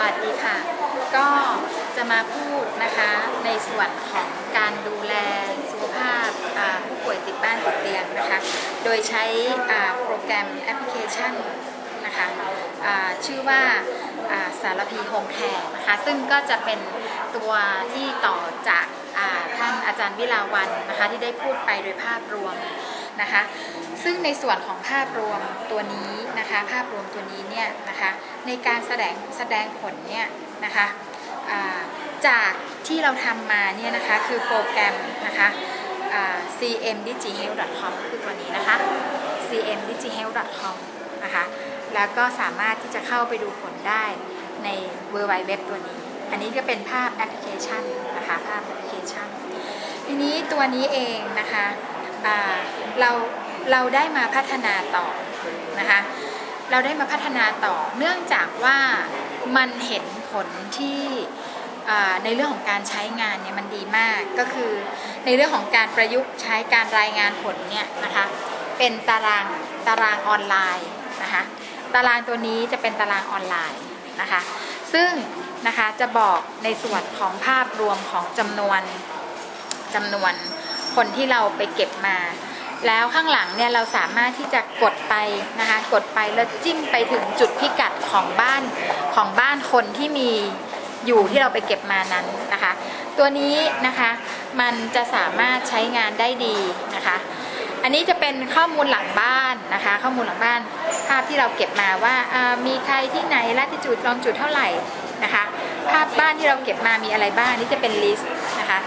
วัสดีค่ะก็จะมาพูดนะคะในส่วนของการดูแลสุขภาพผู้ป่วยติดบ้านติดเตียงนะคะโดยใช้โปรแกรมแอปพลิเคชันนะคะชื่อว่าสารพีโฮมแคร์นะคะซึ่งก็จะเป็นตัวที่ต่อจากท่านอาจารย์วิลาวันนะคะที่ได้พูดไปโดยภาพรวมนะคะซึ่งในส่วนของภาพรวมตัวนี้นะคะภาพรวมตัวนี้เนี่ยนะคะในการแสดงผลเนี่ยนะคะจากที่เราทำมาเนี่ยนะคะคือโปรแกรมนะคะcmdigihealth.com คือตัวนี้นะคะ cmdigihealth.com นะคะแล้วก็สามารถที่จะเข้าไปดูผลได้ใน www ตัวนี้อันนี้ก็เป็นภาพแอปพลิเคชันนะคะภาพแอปพลิเคชันทีนี้ตัวนี้เองนะคะเราได้มาพัฒนาต่อนะคะเราได้มาพัฒนาต่อเนื่องจากว่ามันเห็นผลที่ในเรื่องของการใช้งานเนี่ยมันดีมากก็คือในเรื่องของการประยุกต์ใช้การรายงานผลเนี่ยนะคะเป็นตารางออนไลน์นะคะตารางตัวนี้จะเป็นตารางออนไลน์นะคะซึ่งนะคะจะบอกในส่วนของภาพรวมของจำนวนคนที่เราไปเก็บมาแล้วข้างหลังเนี่ยเราสามารถที่จะกดไปนะคะกดไปแล้วจิ้มไปถึงจุดพิกัดของบ้านคนที่มีอยู่ที่เราไปเก็บมานั้นนะคะตัวนี้นะคะมันจะสามารถใช้งานได้ดีนะคะอันนี้จะเป็นข้อมูลหลังบ้านนะคะข้อมูลหลังบ้านภาพที่เราเก็บมาว่ามีใครที่ไหนลัติจูดลองจุดเท่าไหร่นะคะภาพบ้านที่เราเก็บมามีอะไรบ้างนี่จะเป็นลิสต์นะคะ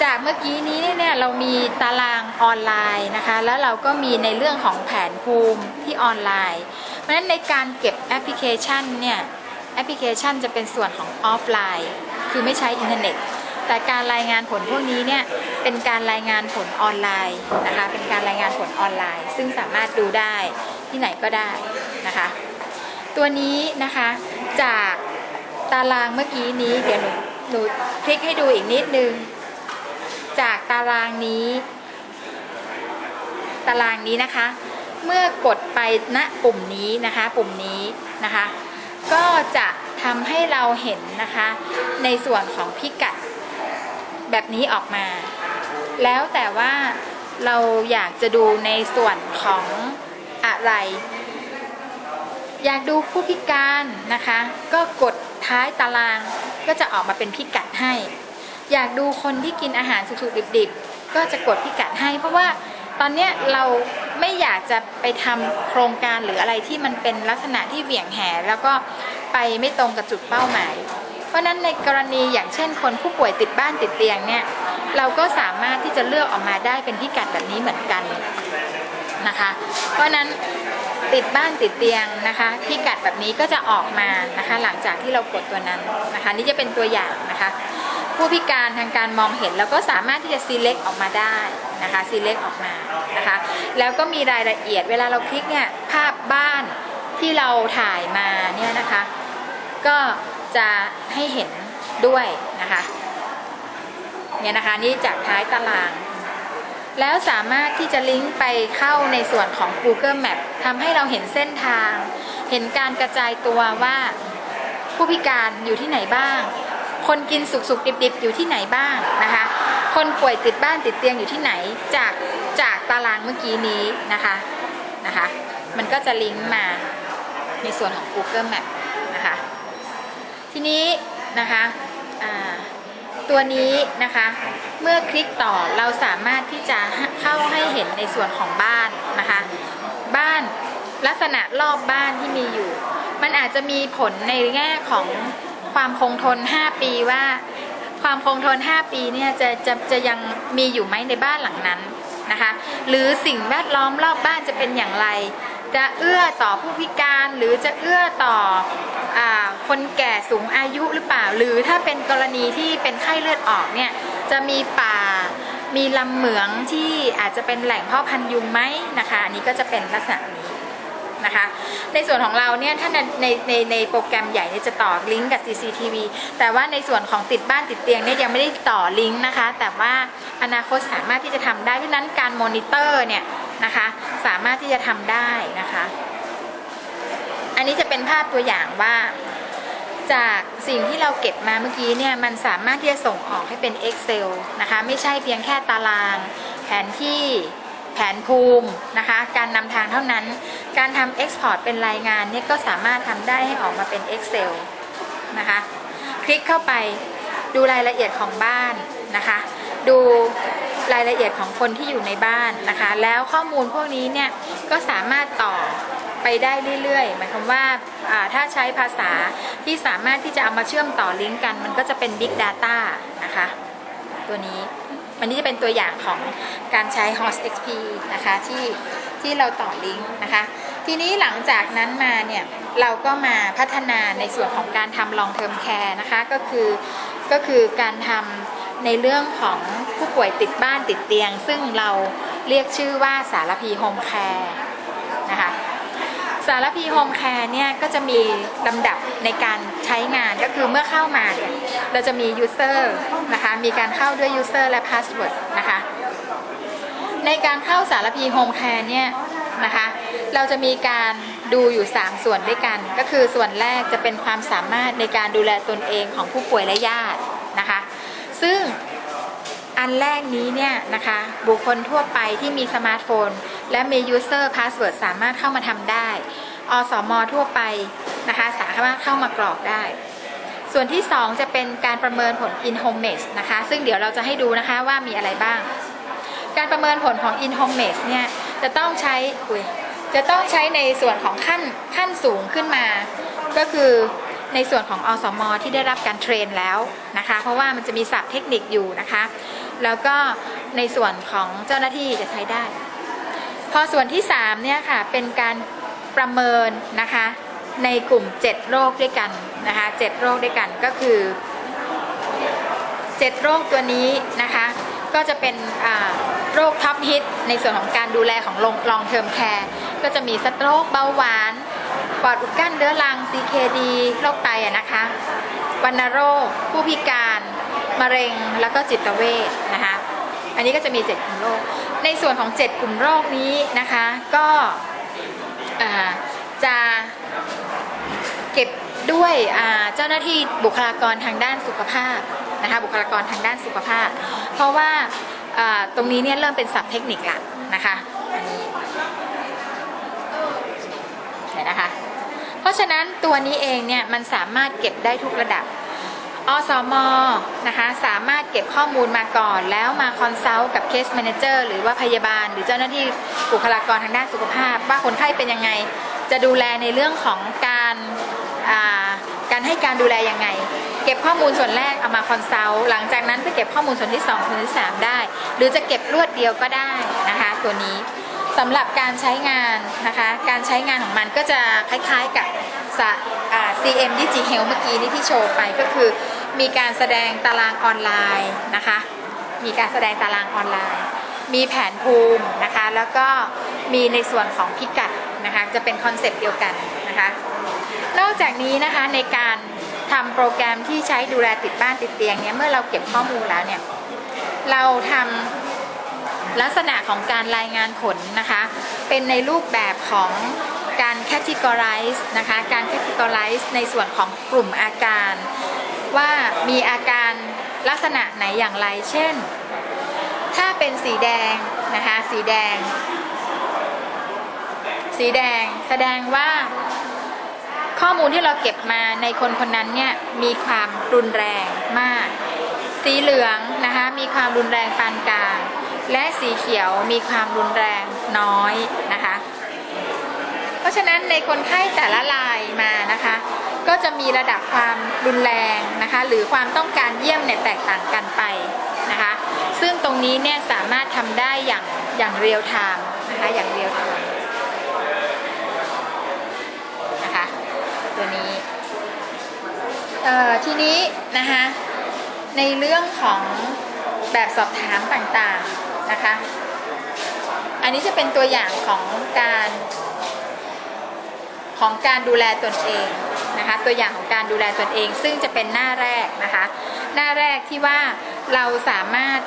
จากเมื่อกี้นี้เนี่ยเรามีตารางออนไลน์นะคะแล้วเราก็มีในเรื่องของแผนภูมิที่ออนไลน์เพราะฉะนั้นในการเก็บแอปพลิเคชันเนี่ยแอปพลิเคชันจะเป็นส่วนของออฟไลน์คือไม่ใช้อินเทอร์เน็ตแต่การรายงานผลพวกนี้เนี่ยเป็นการรายงานผลออนไลน์นะคะเป็นการรายงานผลออนไลน์ซึ่งสามารถดูได้ที่ไหนก็ได้นะคะตัวนี้นะคะจากตารางเมื่อกี้นี้เดี๋ยวหนูคลิกให้ดูอีกนิดนึงจากตารางนี้นะคะเมื่อกดไปณปุ่มนี้นะคะปุ่มนี้นะคะก็จะทำให้เราเห็นนะคะในส่วนของพิกัดแบบนี้ออกมาแล้วแต่ว่าเราอยากจะดูในส่วนของอะไรอยากดูผู้พิการนะคะก็กดท้ายตารางก็จะออกมาเป็นพิกัดให้อยากดูคนที่กินอาหารสุกๆดิบๆก็จะกดพิกัดให้เพราะว่าตอนนี้เราไม่อยากจะไปทำโครงการหรืออะไรที่มันเป็นลักษณะที่เหวี่ยงแหแล้วก็ไปไม่ตรงกับจุดเป้าหมายเพราะนั้นในกรณีอย่างเช่นคนผู้ป่วยติดบ้านติดเตียงเนี่ยเราก็สามารถที่จะเลือกออกมาได้เป็นพิกัดแบบนี้เหมือนกันนะคะเพราะนั้นติดบ้านติดเตียงนะคะพิกัดแบบนี้ก็จะออกมานะคะหลังจากที่เรากดตัวนั้นนะคะนี่จะเป็นตัวอย่างนะคะผู้พิการทางการมองเห็นแล้วก็สามารถที่จะ select ออกมาได้นะคะ select ออกมานะคะแล้วก็มีรายละเอียดเวลาเราคลิกเนี่ยภาพบ้านที่เราถ่ายมาเนี่ยนะคะก็จะให้เห็นด้วยนะคะเนี่ยนะคะนี่จากท้ายตารางแล้วสามารถที่จะลิงก์ไปเข้าในส่วนของ Google Map ทำให้เราเห็นเส้นทางเห็นการกระจายตัวว่าผู้พิการอยู่ที่ไหนบ้างคนกินสุกๆดิบๆอยู่ที่ไหนบ้างนะคะคนป่วยติดบ้านติดเตียงอยู่ที่ไหนจากตารางเมื่อกี้นี้นะคะมันก็จะลิงก์มาในส่วนของ Google Map นะคะทีนี้นะคะตัวนี้นะคะเมื่อคลิกต่อเราสามารถที่จะเข้าให้เห็นในส่วนของบ้านนะคะบ้านลักษณะรอบบ้านที่มีอยู่มันอาจจะมีผลในแง่ของความคงทน5ปีว่าความคงทน5ปีเนี่ยจะยังมีอยู่ไหมในบ้านหลังนั้นนะคะหรือสิ่งแวดล้อมรอบบ้านจะเป็นอย่างไรจะเอื้อต่อผู้พิการหรือจะเอื้อต่อคนแก่สูงอายุหรือเปล่าหรือถ้าเป็นกรณีที่เป็นไข้เลือดออกเนี่ยจะมีป่ามีลำเหมืองที่อาจจะเป็นแหล่งเพาะพันธุ์ยุงไหมนะคะอันนี้ก็จะเป็นลักษณะนี้นะคะในส่วนของเราเนี่ยถ้าในโปรแกรมใหญ่จะต่อลิงก์กับ CCTV แต่ว่าในส่วนของติดบ้านติดเตียงเนี่ยยังไม่ได้ต่อลิงก์นะคะแต่ว่าอนาคตสามารถที่จะทำได้เพราะนั้นการมอนิเตอร์เนี่ยนะคะสามารถที่จะทำได้นะคะอันนี้จะเป็นภาพตัวอย่างว่า จากสิ่งที่เราเก็บมาเมื่อกี้เนี่ยมันสามารถที่จะส่งออกให้เป็น Excel นะคะไม่ใช่เพียงแค่ตารางแผนที่แผนภูมินะคะการนำทางเท่านั้นการทำ Export เป็นรายงานเนี่ยก็สามารถทำได้ให้ออกมาเป็น Excel นะคะคลิกเข้าไปดูรายละเอียดของบ้านนะคะดูรายละเอียดของคนที่อยู่ในบ้านนะคะแล้วข้อมูลพวกนี้เนี่ยก็สามารถต่อไปได้เรื่อยๆหมายความว่าถ้าใช้ภาษาที่สามารถที่จะเอามาเชื่อมต่อลิงก์กันมันก็จะเป็น Big Data นะคะตัวนี้วันนี้จะเป็นตัวอย่างของการใช้ Host XP นะคะที่เราต่อลิงก์นะคะทีนี้หลังจากนั้นมาเนี่ยเราก็มาพัฒนาในส่วนของการทำ Long Term Care นะคะก็คือการทำในเรื่องของผู้ป่วยติดบ้านติดเตียงซึ่งเราเรียกชื่อว่าสารพีโฮมแคร์นะคะสารพีโฮมแคร์เนี่ยก็จะมีลำดับในการใช้งานก็คือเมื่อเข้ามาเนี่ยเราจะมี User นะคะมีการเข้าด้วย User และ Password นะคะในการเข้าสารพีโฮมแคร์เนี่ยนะคะเราจะมีการดูอยู่3ส่วนด้วยกันก็คือส่วนแรกจะเป็นความสามารถในการดูแลตนเองของผู้ป่วยและญาตินะคะซึ่งอันแรกนี้เนี่ยนะคะบุคคลทั่วไปที่มีสมาร์ทโฟนและมี User Password สามารถเข้ามาทำได้อสม.ทั่วไปนะคะสามารถเข้ามากรอกได้ส่วนที่2จะเป็นการประเมินผล In-Home Mesh นะคะซึ่งเดี๋ยวเราจะให้ดูนะคะว่ามีอะไรบ้างการประเมินผลของ In-Home Mesh เนี่ยจะต้องใช้ในส่วนของขั้นสูงขึ้นมาก็คือในส่วนของอสม.ที่ได้รับการเทรนแล้วนะคะเพราะว่ามันจะมีศัพท์เทคนิคอยู่นะคะแล้วก็ในส่วนของเจ้าหน้าที่จะใช้ได้พอส่วนที่3เนี่ยค่ะเป็นการประเมินนะคะในกลุ่ม7โรคด้วยกันนะคะ7โรคด้วยกันก็คือ7โรคตัวนี้นะคะก็จะเป็นโรคท็อปฮิตในส่วนของการดูแลของLong Term Careก็จะมีสโตรกเบาหวานปอดอุดกั้นเรื้อรัง CKD โรคไตนะคะวัณโรคผู้พิการมะเร็งแล้วก็จิตเวชนะคะอันนี้ก็จะมี7กลุ่มโรคในส่วนของ7กลุ่มโรคนี้นะคะก็จะเก็บด้วยเจ้าหน้าที่บุคลากรทางด้านสุขภาพนะคะบุคลากรทางด้านสุขภาพเพราะว่าตรงนี้เนี่ยเริ่มเป็นศัพท์เทคนิคละนะคะอันนี้เห็นนะคะเพราะฉะนั้นตัวนี้เองเนี่ยมันสามารถเก็บได้ทุกระดับอสม.นะคะสามารถเก็บข้อมูลมาก่อนแล้วมาคอนซัลท์กับเคสแมเนเจอร์หรือว่าพยาบาลหรือเจ้าหน้าที่บุคลากรทางด้านสุขภาพว่าคนไข้เป็นยังไงจะดูแลในเรื่องของการให้การดูแลยังไงเก็บข้อมูลส่วนแรกเอามาคอนซัลท์หลังจากนั้นไปเก็บข้อมูลส่วนที่2ส่วนที่3ได้หรือจะเก็บรวดเดียวก็ได้นะคะตัวนี้สำหรับการใช้งานนะคะการใช้งานของมันก็จะคล้ายๆกับCM Digi Health เมื่อกี้นี้ที่โชว์ไปก็คือมีการแสดงตารางออนไลน์นะคะมีการแสดงตารางออนไลน์มีแผนภูมินะคะแล้วก็มีในส่วนของพิกัดนะคะจะเป็นคอนเซปต์เดียวกันนะคะนอกจากนี้นะคะในการทำโปรแกรมที่ใช้ดูแลติดบ้านติดเตียงเนี่ยเมื่อเราเก็บข้อมูลแล้วเนี่ยเราทำลักษณะของการรายงานผลนะคะเป็นในรูปแบบของการ categorize นะคะการ categorize ในส่วนของกลุ่มอาการว่ามีอาการลักษณะไหนอย่างไรเช่นถ้าเป็นสีแดงนะคะสีแดงแสดงว่าข้อมูลที่เราเก็บมาในคนคนนั้นเนี่ยมีความรุนแรงมากสีเหลืองนะคะมีความรุนแรงปานกลางและสีเขียวมีความรุนแรงน้อยนะคะเพราะฉะนั้นในคนไข้แต่ละรายมานะคะก็จะมีระดับความรุนแรงนะคะหรือความต้องการเยี่ยมเนี่ยแตกต่างกันไปนะคะซึ่งตรงนี้เนี่ยสามารถทำได้อย่างเรียลไทม์นะคะอย่างเรียลไทม์นะคะตัวนี้ทีนี้นะคะในเรื่องของแบบสอบถามต่างๆนะคะอันนี้จะเป็นตัวอย่างของการดูแลตนเองนะคะตัวอย่างของการดูแลตนเองซึ่งจะเป็นหน้าแรกนะคะหน้าแรกที่ว่าเราสามารถ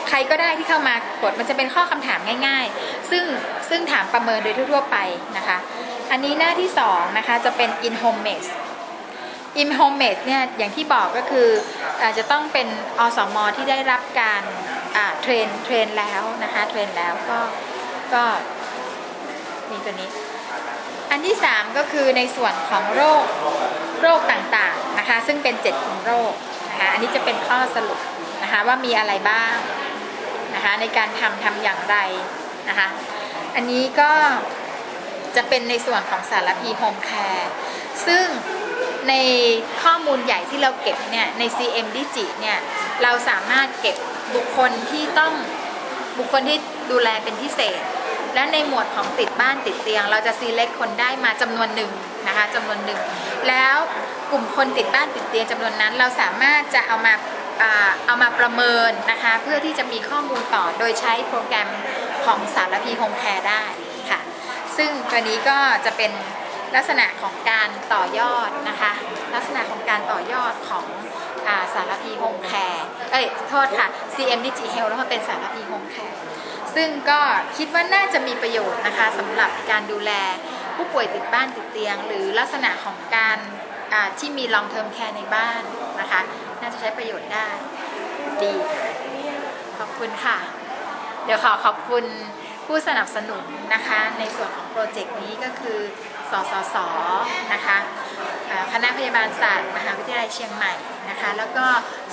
ใครก็ได้ที่เข้ามากดมันจะเป็นข้อคำถามง่ายๆซึ่งถามประเมินโดยทั่วๆไปนะคะอันนี้หน้าที่2นะคะจะเป็น In-Home Mesh in home made เนี่ยอย่างที่บอกก็คือจะต้องเป็นอสม.ที่ได้รับการเทรนแล้วนะคะเทรนแล้วก็มีตัวนี้อันที่3ก็คือในส่วนของโรคต่างๆนะคะซึ่งเป็น7กลุ่มโรคนะคะอันนี้จะเป็นข้อสรุปนะคะว่ามีอะไรบ้างนะคะในการทำอย่างไรนะคะอันนี้ก็จะเป็นในส่วนของสารพีโฮมแคร์ซึ่งในข้อมูลใหญ่ที่เราเก็บเนี่ยใน CM Digi เนี่ยเราสามารถเก็บบุคคลที่ดูแลเป็นพิเศษและในหมวดของติดบ้านติดเตียงเราจะ select คนได้มาจำนวนหนึ่งนะคะจำนวนหนึ่งแล้วกลุ่มคนติดบ้านติดเตียงจำนวนนั้นเราสามารถจะเอามาประเมินนะคะเพื่อที่จะมีข้อมูลต่อโดยใช้โปรแกรมของสารพีโฮมแคร์ได้ค่ะซึ่งตัวนี้ก็จะเป็นลักษณะของการต่อยอดนะคะลักษณะของการต่อยอดของสารพีโฮมแคร์โทษค่ะ CM Digi Health แล้วก็เป็นสารพีโฮมแคร์ซึ่งก็คิดว่าน่าจะมีประโยชน์นะคะสำหรับการดูแลผู้ป่วยติดบ้านติดเตียงหรือลักษณะของการที่มี long term care ในบ้านนะคะน่าจะใช้ประโยชน์ได้ดีขอบคุณค่ะเดี๋ยวขอบคุณผู้สนับสนุนนะคะในส่วนของโปรเจกต์นี้ก็คือสสส.นะคะคณะพยาบาลศาสตร์มหาวิทยาลัยเชียงใหม่นะคะแล้วก็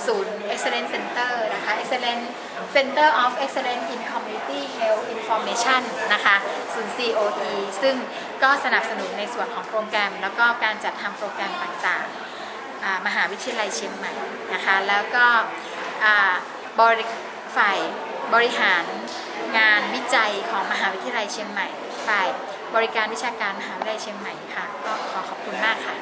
ศูนย์ Excellence Center นะคะ Excellence Center of Excellence in Community Health Information นะคะศูนย์ COE ซึ่งก็สนับสนุนในส่วนของโปรแกรมแล้วก็การจัดทำโปรแกรมต่างๆมหาวิทยาลัยเชียงใหม่นะคะแล้วก็ฝ่ายบริหารงานวิจัยของมหาวิทยาลัยเชียงใหม่ฝ่ายบริการวิชาการมหาวิทยาลัยเชียงใหม่ค่ะก็ขอบคุณมากค่ะ